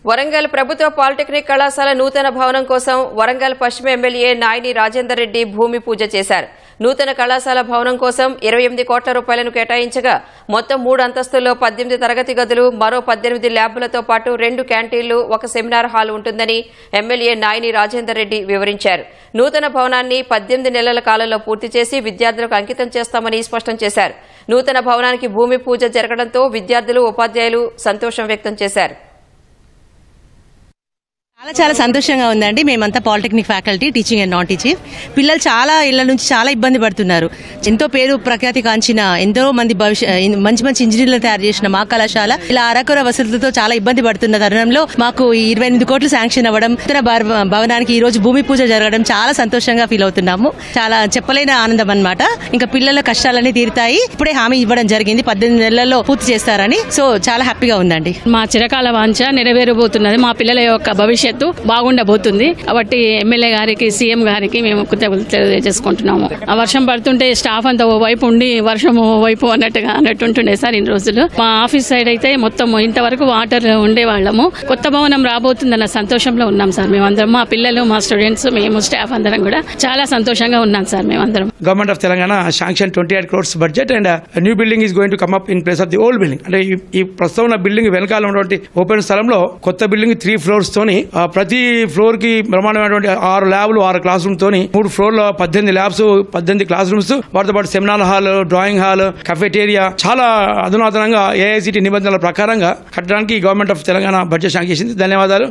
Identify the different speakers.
Speaker 1: వరంగల్ ప్రభుత్వ పాలిటెక్నిక్ కళాశాల నూతన భవనం కోసం వరంగల్ పశ్చిమ ఎమ్మెల్యే నాయని రాజేందర్ రెడ్డి భూమి పూజ చేశారు. నూతన కళాశాల భవనం కోసం 28 కోట్ల రూపాయలను కేటాయించగా మొత్తం 3 అంతస్తుల్లో 18 తరగతి గదులు, మరో 18 ల్యాబ్లతో పాటు 2 క్యాంటీన్లు, ఒక సెమినార్ హాల్ ఉంటుందని ఎమ్మెల్యే నాయని రాజేందర్ రెడ్డి వివరించారు. నూతన భవనాన్ని 18 నెలల కాలంలో పూర్తి చేసి విద్యార్థులకు అంకితం చేస్తామని స్పష్టం చేశారు. నూతన భవనానికి భూమి పూజ జరగడంతో విద్యార్థులు, ఉపాధ్యాయులు సంతోషం వ్యక్తం చేశారు.
Speaker 2: చాలా సంతోషంగా ఉందండి. మేమంతా polytechnic faculty, teaching and non teaching. పిల్లలు చాలా ఇళ్ల నుంచి చాలా ఇబ్బంది పడుతున్నారు. ఎంతో పేరు ప్రఖ్యాతి కాంచిన ఎంతో మంది మంచి మంచి ఇంజనీర్లను తయారు చేసిన మా కళాశాల ఇలా అరకొర వసతులతో చాలా ఇబ్బంది పడుతున్న తరుణంలో మాకు 28 కోట్లు శాంక్షన్ అవ్వడం, నూతన భవనానికి ఈ రోజు భూమి పూజ జరగడం చాలా సంతోషంగా ఫీల్ అవుతున్నాము. చాలా చెప్పలేని ఆనందం అన్నమాట. ఇంకా పిల్లల కష్టాలన్నీ తీరుతాయి. ఇప్పుడే హామీ ఇవ్వడం జరిగింది, 18 నెలల్లో పూర్తి చేస్తారని. సో చాలా హ్యాపీగా ఉందండి.
Speaker 3: మా చిరకాల వాంఛ నెరవేరబోతున్నది. మా పిల్లల యొక్క భవిష్యత్తు బాగుండబోతుంది. కాబట్టి ఎమ్మెల్యే గారికి, సీఎం గారికి మేము కృతజ్ఞతలు తెలియజేసుకుంటున్నాము. ఆ వర్షం పడుతుంటే స్టాఫ్ అంతా ఓ వైపు ఉండి వర్షం ఓ వైపు అన్నట్టుంటుండే సార్ ఇన్ని రోజులు. మా ఆఫీస్ సైడ్ అయితే మొత్తం ఇంతవరకు వాటర్ ఉండేవాళ్ళము. కొత్త భవనం రాబోతుందన్న సంతోషంలో ఉన్నాం సార్ మేమందరం. మా పిల్లలు, మా స్టూడెంట్స్, మేము స్టాఫ్ అందరం కూడా చాలా సంతోషంగా ఉన్నాం సార్ మేమందరం.
Speaker 4: Government of Telangana sanction 28 crores budget and new building is going to come up in place of the old building. అంటే ఈ ప్రస్తుతం ఉన్న బిల్డింగ్ వెనకాల ఉన్నటువంటి ఓపెన్ స్థలంలో కొత్త బిల్డింగ్ 3 floors తోని ప్రతి ఫ్లోర్ కి బ్రహ్మాండమైనటువంటి 6 ల్యాబ్లు, 6 క్లాస్ రూమ్ తోని 3 ఫ్లోర్లో 18 ల్యాబ్స్, 18 క్లాస్ రూమ్స్, వాటితో పాటు సెమినార్ హాల్, డ్రాయింగ్ హాల్, కఫెటేరియా చాలా అధునాతనంగా ఏఐసిటి నిబంధనల ప్రకారంగా కట్టడానికి government of Telangana budget sanction చేసింది. ధన్యవాదాలు.